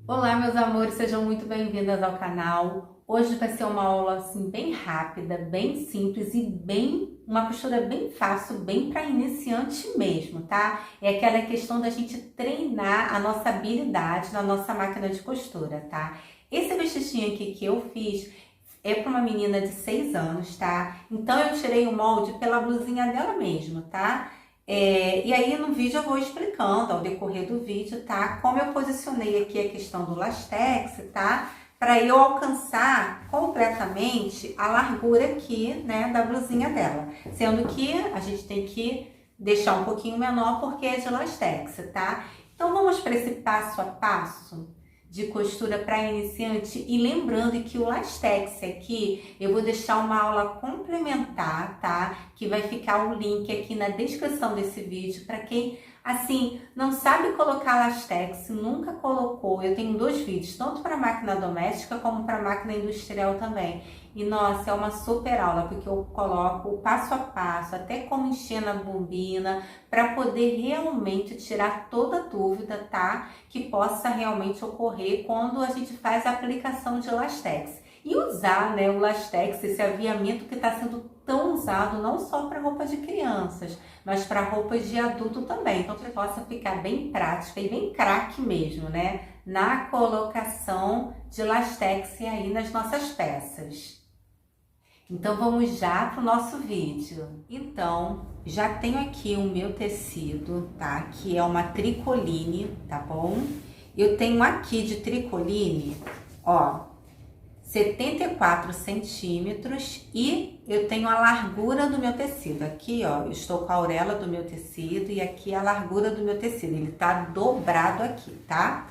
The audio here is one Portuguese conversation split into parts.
Olá, meus amores, sejam muito bem-vindas ao canal. Hoje vai ser uma aula assim bem rápida, bem simples e uma costura bem fácil, bem para iniciante mesmo, tá? É aquela questão da gente treinar a nossa habilidade na nossa máquina de costura, tá? Esse vestidinho aqui que eu fiz é para uma menina de 6 anos, tá? Então eu tirei o molde pela blusinha dela mesmo, tá? E aí no vídeo eu vou explicando ao decorrer do vídeo, tá? Como eu posicionei aqui a questão do lastex, tá? Para eu alcançar completamente a largura aqui, né, da blusinha dela. Sendo que a gente tem que deixar um pouquinho menor porque é de lastex, tá? Então vamos para esse passo a passo de costura para iniciante e lembrando que o lastex aqui eu vou deixar uma aula complementar, tá? Que vai ficar o link aqui na descrição desse vídeo para quem assim não sabe colocar lastex, nunca colocou. Eu tenho 2 vídeos, tanto para máquina doméstica como para máquina industrial também. E nossa, é uma super aula porque eu coloco o passo a passo, até como encher na bobina, para poder realmente tirar toda dúvida, tá? Que possa realmente ocorrer quando a gente faz a aplicação de lastex. E usar, né, o lastex, esse aviamento que está sendo tão usado não só para roupa de crianças, mas para roupas de adulto também. Então que possa ficar bem prática e bem craque mesmo, né? Na colocação de lastex aí nas nossas peças. Então vamos já para o nosso vídeo. Então, já tenho aqui o meu tecido, tá? Que é uma tricoline, tá bom? Eu tenho aqui de tricoline, ó, 74 centímetros e eu tenho a largura do meu tecido. Aqui, ó, eu estou com a auréola do meu tecido e aqui a largura do meu tecido. Ele tá dobrado aqui, tá?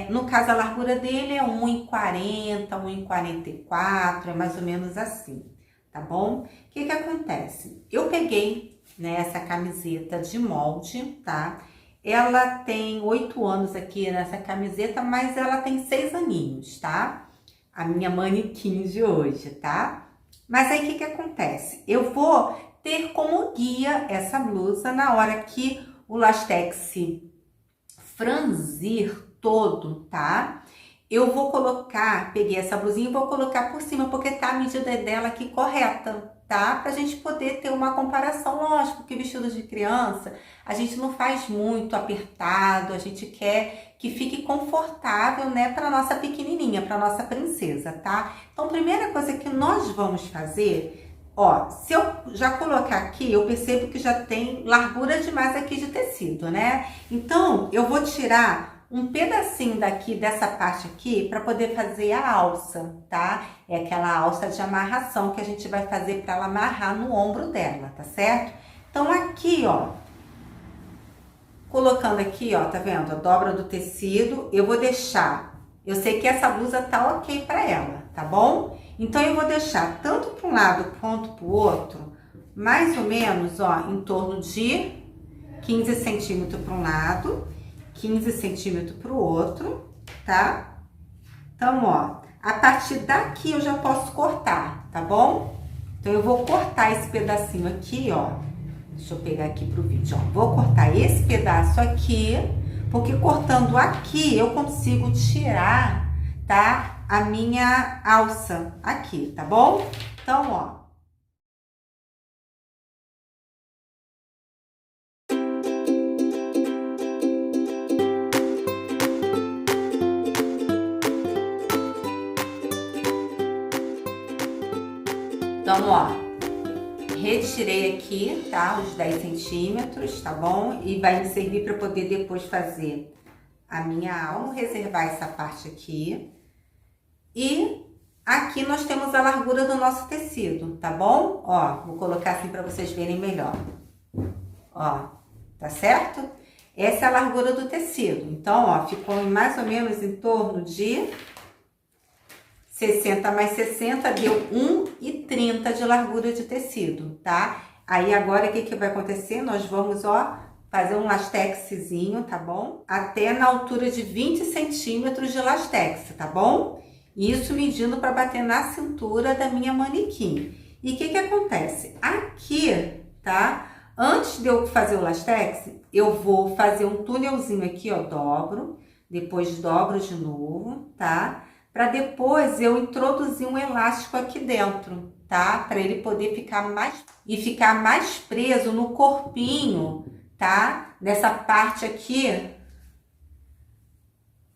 No caso, a largura dele é 1,40, 1,44, é mais ou menos assim, tá bom? O que que acontece? Eu peguei, né, essa camiseta de molde, tá? Ela tem 8 anos aqui nessa camiseta, mas ela tem 6 aninhos, tá? A minha manequim de hoje, tá? Mas aí o que que acontece? Eu vou ter como guia essa blusa na hora que o lastex franzir todo, tá? Eu vou colocar, peguei essa blusinha e vou colocar por cima, porque tá a medida dela aqui correta, tá? Pra gente poder ter uma comparação, lógico, que vestido de criança, a gente não faz muito apertado, a gente quer que fique confortável, né, pra nossa pequenininha, pra nossa princesa, tá? Então, primeira coisa que nós vamos fazer, ó, se eu já colocar aqui, eu percebo que já tem largura demais aqui de tecido, né? Então, eu vou tirar um pedacinho daqui, dessa parte aqui, para poder fazer a alça, tá? É aquela alça de amarração que a gente vai fazer para ela amarrar no ombro dela, tá certo? Então, aqui, ó, colocando aqui, ó, tá vendo? A dobra do tecido, eu vou deixar, eu sei que essa blusa tá ok para ela, tá bom? Então, eu vou deixar tanto para um lado quanto para o outro, mais ou menos, ó, em torno de 15 centímetros para um lado, 15 centímetros para o outro, tá? Então, ó, a partir daqui eu já posso cortar, tá bom? Então, eu vou cortar esse pedacinho aqui, ó. Deixa eu pegar aqui pro vídeo, ó. Vou cortar esse pedaço aqui, porque cortando aqui eu consigo tirar, tá? A minha alça aqui, tá bom? Então, ó. Então, ó, retirei aqui, tá? Os 10 centímetros, tá bom? E vai me servir para poder depois fazer a minha alça. Vamos reservar essa parte aqui. E aqui nós temos a largura do nosso tecido, tá bom? Ó, vou colocar assim para vocês verem melhor. Ó, tá certo? Essa é a largura do tecido. Então, ó, ficou mais ou menos em torno de 60 mais 60 deu 1,30 de largura de tecido, tá? Aí agora o que que vai acontecer? Nós vamos, ó, fazer um lastexzinho, tá bom? Até na altura de 20 centímetros de lastex, tá bom? Isso medindo para bater na cintura da minha manequim. E o que que acontece? Aqui, tá? Antes de eu fazer o lastex, eu vou fazer um túnelzinho aqui, ó, dobro. depois dobro de novo, tá? Para depois eu introduzir um elástico aqui dentro, tá? Para ele poder ficar mais preso no corpinho, tá? Nessa parte aqui,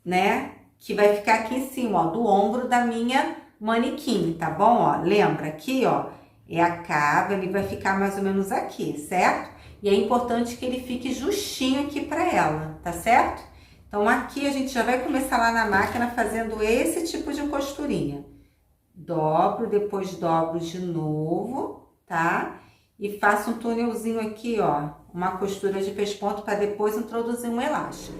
né? Que vai ficar aqui em cima, ó, do ombro da minha manequim, tá bom? Ó, lembra aqui, ó, é a cava, ele vai ficar mais ou menos aqui, certo? E é importante que ele fique justinho aqui para ela, tá certo? Então, aqui a gente já vai começar lá na máquina fazendo esse tipo de costurinha. Dobro, depois dobro de novo, tá? E faço um túnelzinho aqui, ó, uma costura de pesponto para depois introduzir um elástico.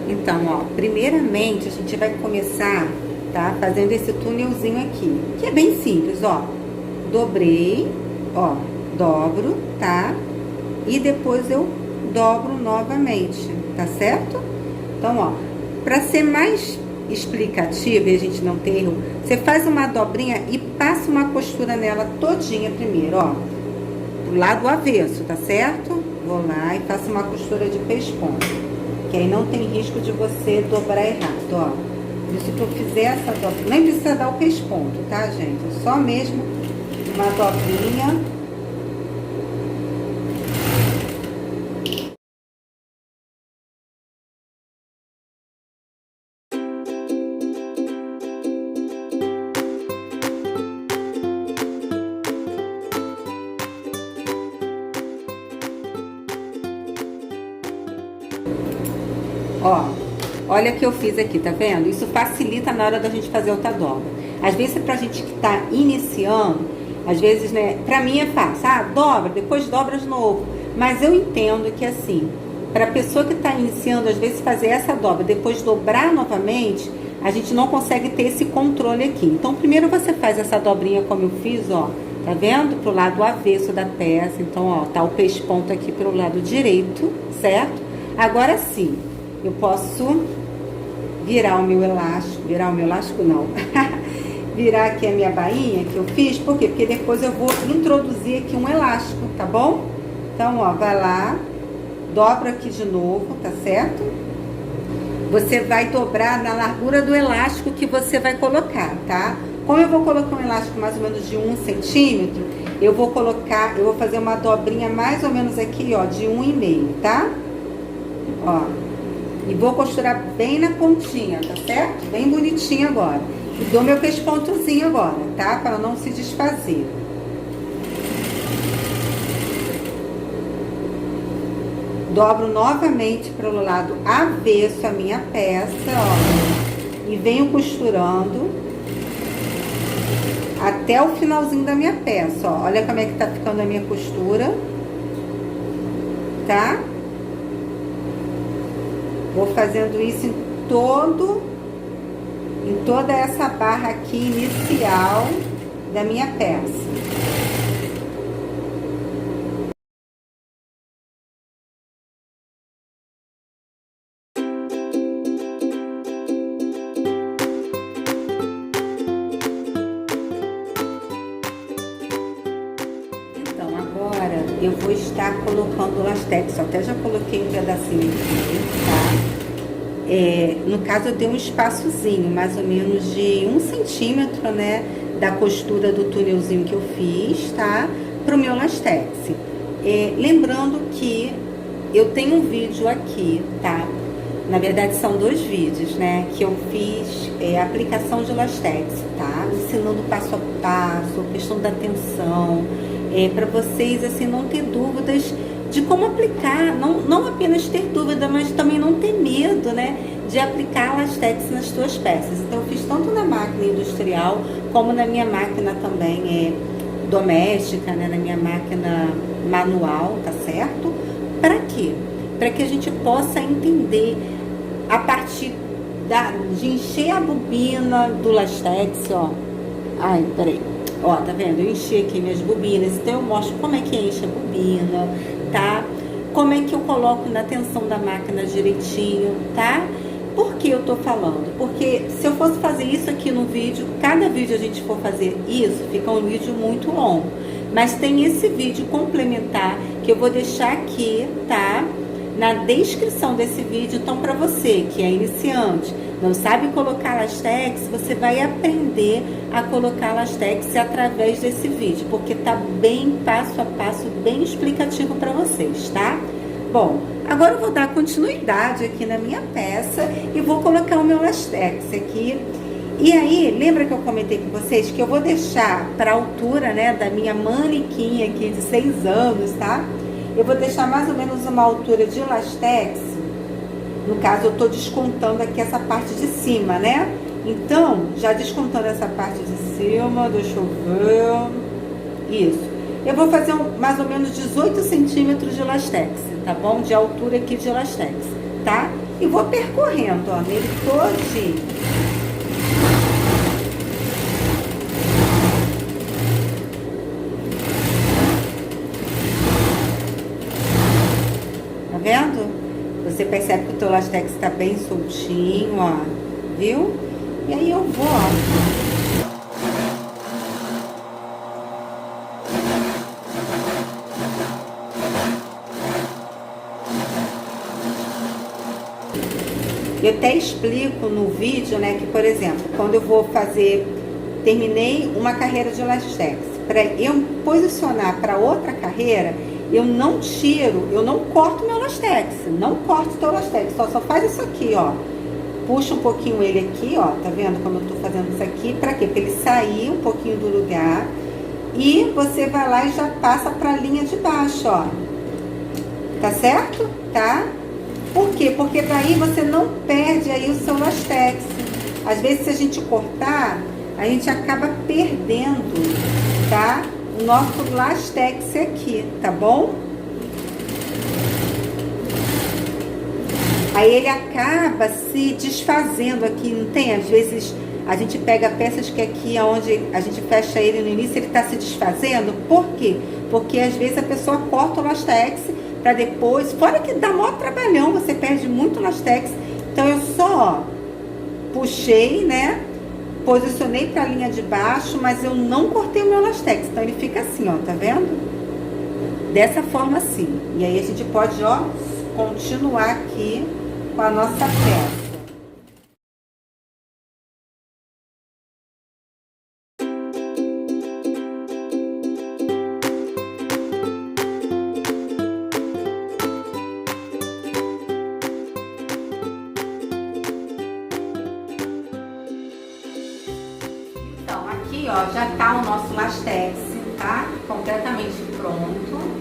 Então, ó, primeiramente a gente vai começar, tá? Fazendo esse túnelzinho aqui, que é bem simples, ó. Dobrei, ó, dobro, tá? E depois eu dobro novamente, tá certo? Então, ó, pra ser mais explicativo e a gente não ter erro, você faz uma dobrinha e passa uma costura nela todinha primeiro, ó. Do lado avesso, tá certo? Vou lá e faço uma costura de pesponto. Que aí não tem risco de você dobrar errado, ó. Se tu fizer essa dobra, nem precisa dar o pesponto, tá, gente? É só mesmo uma dobrinha. Ó, olha o que eu fiz aqui, tá vendo? Isso facilita na hora da gente fazer outra dobra. Às vezes, pra gente que tá iniciando, às vezes, né, pra mim é fácil. Ah, dobra, depois dobra de novo. Mas eu entendo que, assim, pra pessoa que tá iniciando, às vezes, fazer essa dobra, depois dobrar novamente, a gente não consegue ter esse controle aqui. Então, primeiro você faz essa dobrinha como eu fiz, ó. Tá vendo? Pro lado avesso da peça. Então, ó, tá o pesponto aqui pro lado direito, certo? Agora sim. Eu posso virar o meu elástico não, virar aqui a minha bainha que eu fiz, por quê? Porque depois eu vou introduzir aqui um elástico, tá bom? Então, ó, vai lá, dobra aqui de novo, tá certo? Você vai dobrar na largura do elástico que você vai colocar, tá? Como eu vou colocar um elástico mais ou menos de 1 centímetro, eu vou fazer uma dobrinha mais ou menos aqui, ó, de 1,5, tá? Ó. E vou costurar bem na pontinha, tá certo? Bem bonitinho agora. E dou meu pespontozinho agora, tá? Para não se desfazer. Dobro novamente pelo lado avesso a minha peça, ó. E venho costurando até o finalzinho da minha peça, ó. Olha como é que tá ficando a minha costura, tá? Vou fazendo isso em toda essa barra aqui inicial da minha peça. Então, agora eu vou estar colocando o lastex. Até já coloquei um pedacinho aqui, tá? No caso, eu tenho um espaçozinho, mais ou menos de 1 centímetro, né? Da costura do túnelzinho que eu fiz, tá? Pro meu lastex. Lembrando que eu tenho um vídeo aqui, tá? Na verdade, são 2 vídeos, né? Que eu fiz aplicação de lastex, tá? Ensinando passo a passo, questão da tensão, para vocês, assim, não ter dúvidas de como aplicar, não apenas ter dúvida, mas também não ter medo, né, de aplicar lastex nas suas peças. Então, eu fiz tanto na máquina industrial, como na minha máquina também doméstica, né, na minha máquina manual, tá certo? Para quê? Para que a gente possa entender a partir de encher a bobina do lastex, ó. Ai, peraí. Ó, tá vendo? Eu enchi aqui minhas bobinas, então eu mostro como é que enche a bobina, tá? Como é que eu coloco na tensão da máquina direitinho, tá? Por que eu tô falando? Porque se eu fosse fazer isso aqui no vídeo, cada vídeo a gente for fazer isso, fica um vídeo muito longo. Mas tem esse vídeo complementar que eu vou deixar aqui, tá? na descrição desse vídeo. Então, para você que é iniciante, não sabe colocar lastex, você vai aprender a colocar lastex através desse vídeo, porque tá bem passo a passo, bem explicativo para vocês, tá? Bom, agora eu vou dar continuidade aqui na minha peça e vou colocar o meu lastex aqui. E aí, lembra que eu comentei com vocês que eu vou deixar para a altura, né, da minha manequim aqui de 6 anos, tá? Eu vou deixar mais ou menos uma altura de lastex. No caso, eu tô descontando aqui essa parte de cima, né? Então, já descontando essa parte de cima, deixa eu ver. Isso. Eu vou fazer mais ou menos 18 centímetros de lastex, tá bom? De altura aqui de lastex, tá? E vou percorrendo, ó, nele todinho. Tá vendo? Você percebe que o teu lastex tá bem soltinho, ó, viu? E aí eu vou, ó. Eu até explico no vídeo, né, que, por exemplo, quando eu vou fazer, terminei uma carreira de lastex, para eu posicionar para outra carreira, eu não tiro, eu não corto meu lastex, não corto teu lastex, só faz isso aqui, ó. Puxa um pouquinho ele aqui, ó, tá vendo como eu tô fazendo isso aqui? Pra quê? Pra ele sair um pouquinho do lugar. E você vai lá e já passa pra linha de baixo, ó. Tá certo? Tá? Por quê? Porque daí você não perde aí o seu lastex. Às vezes, se a gente cortar, a gente acaba perdendo, tá? O nosso lastex aqui, tá bom? Aí ele acaba se desfazendo aqui, não tem? Às vezes a gente pega peças que aqui onde a gente fecha ele no início, ele tá se desfazendo. Por quê? Porque às vezes a pessoa corta o lastex para depois, fora que dá maior trabalhão, você perde muito lastex. Então eu só puxei, né? Posicionei para a linha de baixo, mas eu não cortei o meu lastex. Então ele fica assim, ó, tá vendo? Dessa forma assim. E aí a gente pode, ó, continuar aqui com a nossa peça. Então, aqui, ó, já tá o nosso lastex, tá? Completamente pronto.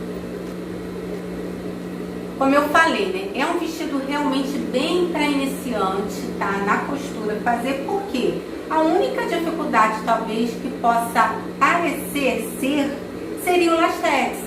Como eu falei, né? É um vestido realmente bem para iniciante, tá? Na costura fazer, por quê? A única dificuldade, talvez, que possa parecer ser, seria o lastex,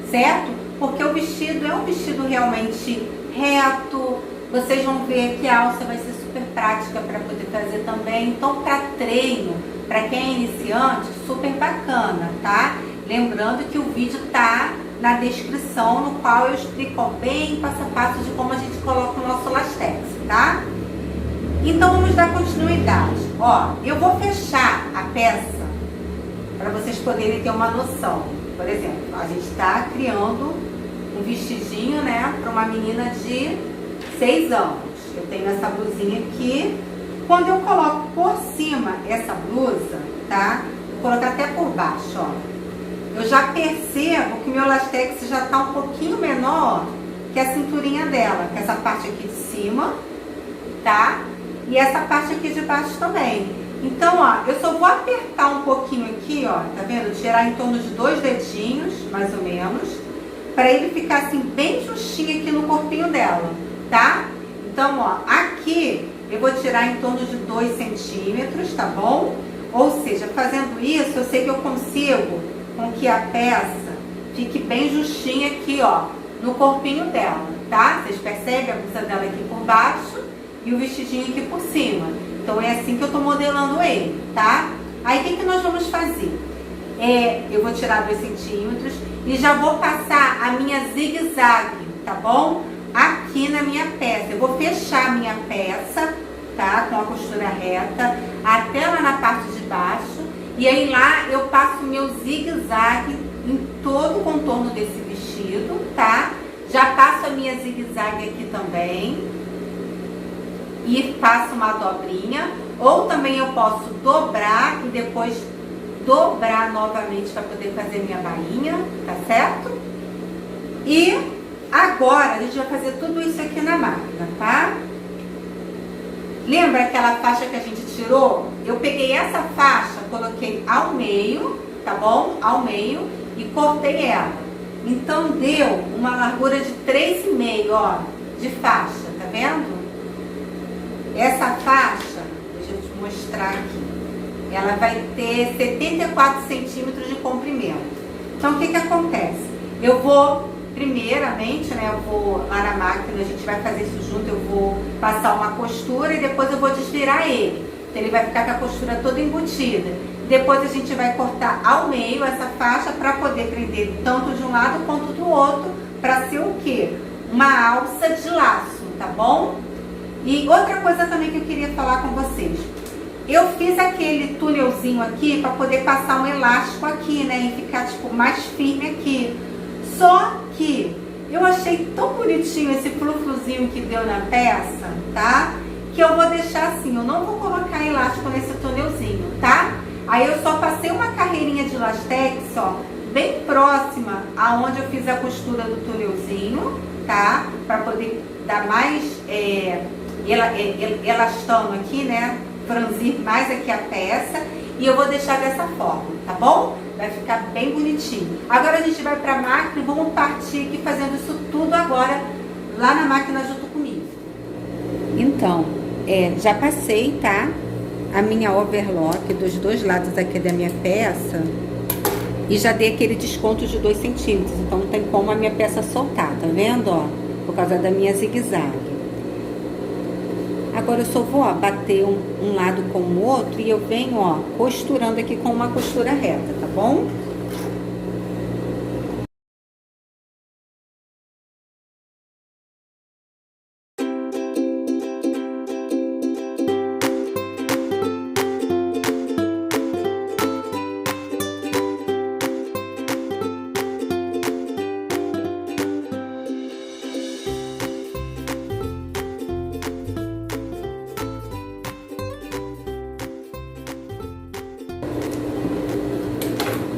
certo? Porque o vestido é um vestido realmente reto. Vocês vão ver que a alça vai ser super prática para poder fazer também. Então, para treino, para quem é iniciante, super bacana, tá? Lembrando que o vídeo tá na descrição, no qual eu explico bem passo a passo de como a gente coloca o nosso lastex, tá? Então vamos dar continuidade. Ó, eu vou fechar a peça para vocês poderem ter uma noção. Por exemplo, a gente tá criando um vestidinho, né, para uma menina de 6 anos. Eu tenho essa blusinha aqui. Quando eu coloco por cima essa blusa, tá? Vou colocar até por baixo, ó. Eu já percebo que o meu lastex já tá um pouquinho menor que a cinturinha dela, que é essa parte aqui de cima, tá? E essa parte aqui de baixo também. Então, ó, eu só vou apertar um pouquinho aqui, ó, tá vendo? Tirar em torno de 2 dedinhos, mais ou menos, para ele ficar assim bem justinho aqui no corpinho dela, tá? Então, ó, aqui eu vou tirar em torno de 2 centímetros, tá bom? Ou seja, fazendo isso, eu sei que eu consigo com que a peça fique bem justinha aqui, ó, no corpinho dela, tá? Vocês percebem a blusa dela aqui por baixo e o vestidinho aqui por cima. Então é assim que eu tô modelando ele, tá? Aí o que nós vamos fazer? Eu vou tirar 2 centímetros e já vou passar a minha zigue-zague, tá bom? Aqui na minha peça. Eu vou fechar a minha peça, tá? Com a costura reta até lá na parte de baixo. E aí lá eu passo meu zigue-zague em todo o contorno desse vestido, tá? Já passo a minha zigue-zague aqui também e faço uma dobrinha, ou também eu posso dobrar e depois dobrar novamente para poder fazer minha bainha, tá certo? E agora a gente vai fazer tudo isso aqui na máquina, tá? Lembra aquela faixa que a gente tirou? Eu peguei essa faixa, coloquei ao meio, tá bom? Ao meio e cortei ela. Então deu uma largura de 3,5, ó, de faixa, tá vendo? Essa faixa, deixa eu te mostrar aqui, ela vai ter 74 centímetros de comprimento. Então o que que acontece? Eu vou, primeiramente, né, eu vou lá na máquina, a gente vai fazer isso junto, eu vou passar uma costura e depois eu vou desvirar ele. Então ele vai ficar com a costura toda embutida. Depois a gente vai cortar ao meio essa faixa para poder prender tanto de um lado quanto do outro, para ser o quê? Uma alça de laço, tá bom? E outra coisa também que eu queria falar com vocês. Eu fiz aquele túnelzinho aqui para poder passar um elástico aqui, né? E ficar tipo mais firme aqui. Só que eu achei tão bonitinho esse frufruzinho que deu na peça, tá? Que eu vou deixar assim, eu não vou colocar elástico nesse túnelzinho, tá? Aí eu só passei uma carreirinha de lastex, ó, bem próxima aonde eu fiz a costura do túnelzinho, tá? Para poder dar mais elastano aqui, né? Franzir mais aqui a peça. E eu vou deixar dessa forma, tá bom? Vai ficar bem bonitinho. Agora a gente vai para a máquina e vamos partir aqui fazendo isso tudo agora lá na máquina junto comigo. Então, já passei, tá? A minha overlock dos dois lados aqui da minha peça e já dei aquele desconto de 2 centímetros. Então não tem como a minha peça soltar, tá vendo, ó? Por causa da minha zigue-zague. Agora eu só vou, ó, bater um lado com o outro e eu venho, ó, costurando aqui com uma costura reta, tá bom?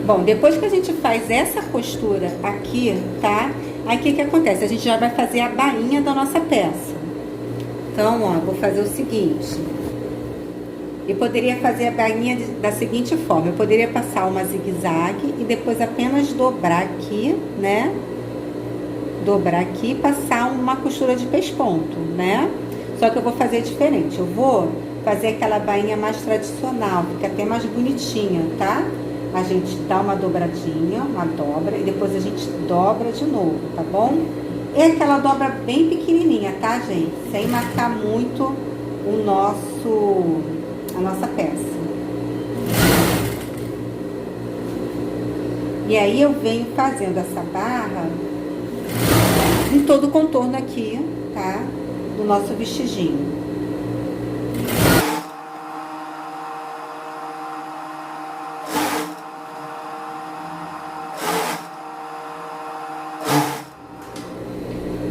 Bom, depois que a gente faz essa costura aqui, tá? Aí o que que acontece? A gente já vai fazer a bainha da nossa peça. Então, ó, vou fazer o seguinte. Eu poderia fazer a bainha da seguinte forma. Eu poderia passar uma zigue-zague e depois apenas dobrar aqui, né? Dobrar aqui e passar uma costura de pesponto, né? Só que eu vou fazer diferente. Eu vou fazer aquela bainha mais tradicional, fica até mais bonitinha, tá? A gente dá uma dobradinha, uma dobra, e depois a gente dobra de novo, tá bom? É aquela dobra bem pequenininha, tá, gente? Sem marcar muito a nossa peça. E aí eu venho fazendo essa barra em todo o contorno aqui, tá? Do nosso vestidinho.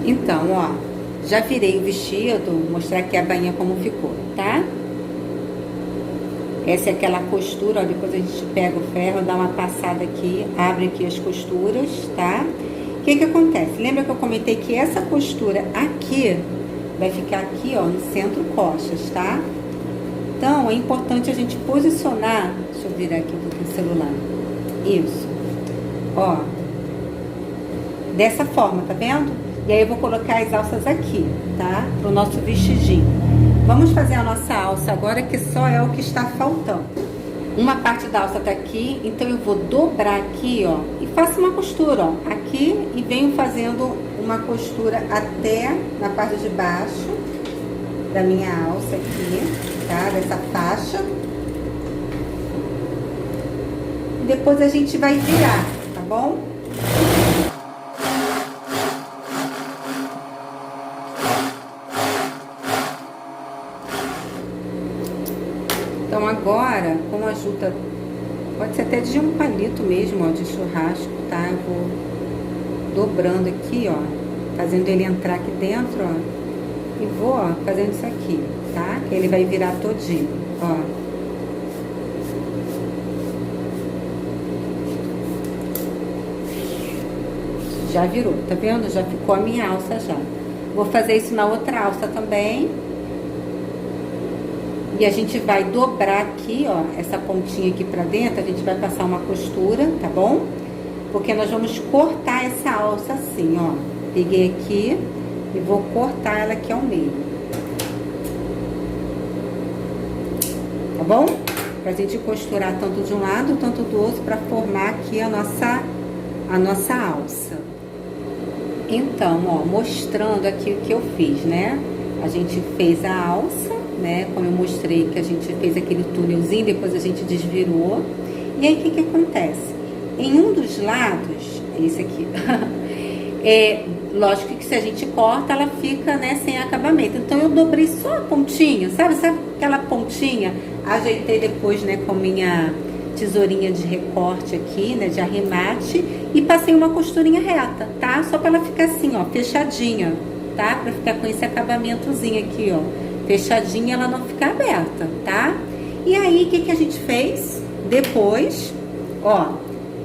Então, ó, já virei o vestido, vou mostrar aqui a bainha como ficou, tá? Essa é aquela costura, ó, depois a gente pega o ferro, dá uma passada aqui, abre aqui as costuras, tá? O que que acontece? Lembra que eu comentei que essa costura aqui vai ficar aqui, ó, no centro costas, tá? Então, é importante a gente posicionar, deixa eu virar aqui um pouquinho o celular, isso, ó, dessa forma, tá vendo? E aí eu vou colocar as alças aqui, tá? Pro nosso vestidinho. Vamos fazer a nossa alça agora, que só é o que está faltando. Uma parte da alça tá aqui, então eu vou dobrar aqui, ó, e faço uma costura, ó, aqui, e venho fazendo uma costura até na parte de baixo da minha alça aqui, tá? Dessa faixa. E depois a gente vai virar, tá bom? Então agora, com a ajuda, pode ser até de um palito mesmo, ó, de churrasco, tá? Eu vou dobrando aqui, ó, fazendo ele entrar aqui dentro, ó. E vou, ó, fazendo isso aqui, tá? Que ele vai virar todinho, ó. Já virou, tá vendo? Já ficou a minha alça já. Vou fazer isso na outra alça também. E a gente vai dobrar aqui, ó, essa pontinha aqui pra dentro, a gente vai passar uma costura, tá bom? Porque nós vamos cortar essa alça assim, ó. Peguei aqui e vou cortar ela aqui ao meio. Tá bom? Pra gente costurar tanto de um lado, tanto do outro, pra formar aqui a nossa alça. Então, ó, mostrando aqui o que eu fiz, né? A gente fez a alça, né? Como eu mostrei que a gente fez aquele túnelzinho, depois a gente desvirou. E aí, o que que acontece? Em um dos lados, esse aqui, lógico que se a gente corta, ela fica, né, sem acabamento. Então, eu dobrei só a pontinha, sabe? Sabe aquela pontinha? Ajeitei depois, né, com minha tesourinha de recorte aqui, né, de arremate, e passei uma costurinha reta, tá? Só pra ela ficar assim, ó, fechadinha, tá? Pra ficar com esse acabamentozinho aqui, ó, fechadinha, ela não ficar aberta, tá? E aí, o que que a gente fez? Depois, ó,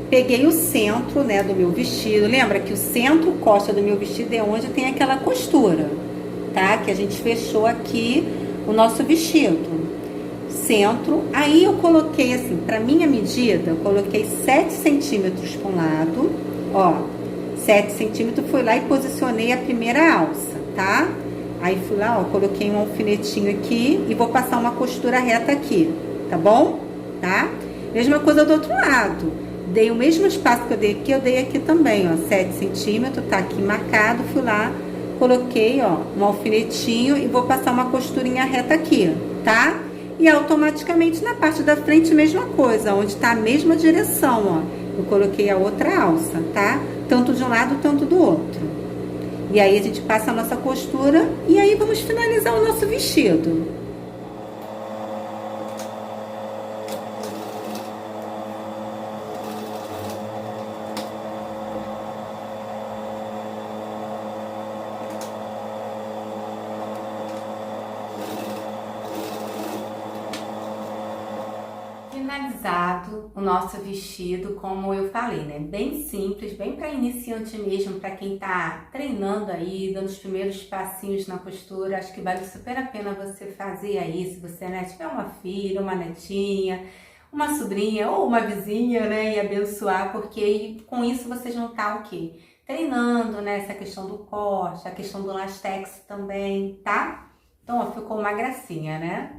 peguei o centro, né, do meu vestido. Lembra que o centro, costa do meu vestido é onde tem aquela costura, tá? Que a gente fechou aqui o nosso vestido. Centro, aí eu coloquei assim, pra minha medida, eu coloquei 7 centímetros para um lado, ó, 7 centímetros, fui lá e posicionei a primeira alça, tá? Aí fui lá, ó, coloquei um alfinetinho aqui e vou passar uma costura reta aqui, tá bom? Tá? Mesma coisa do outro lado, dei o mesmo espaço que eu dei aqui também, ó, 7 centímetros, tá aqui marcado, fui lá, coloquei, ó, um alfinetinho e vou passar uma costurinha reta aqui, tá? E automaticamente na parte da frente, mesma coisa, onde tá a mesma direção, ó. Eu coloquei a outra alça, tá? Tanto de um lado, tanto do outro. E aí a gente passa a nossa costura e aí vamos finalizar o nosso vestido. Finalizado o nosso vestido, como eu falei, né? Bem simples, bem para iniciante mesmo, para quem tá treinando aí, dando os primeiros passinhos na costura. Acho que vale super a pena você fazer aí, se você, né, tiver uma filha, uma netinha, uma sobrinha ou uma vizinha, né, e abençoar, porque com isso vocês vão estar o quê? Treinando, né, essa questão do corte, a questão do lastex também, tá? Então, ó, ficou uma gracinha, né?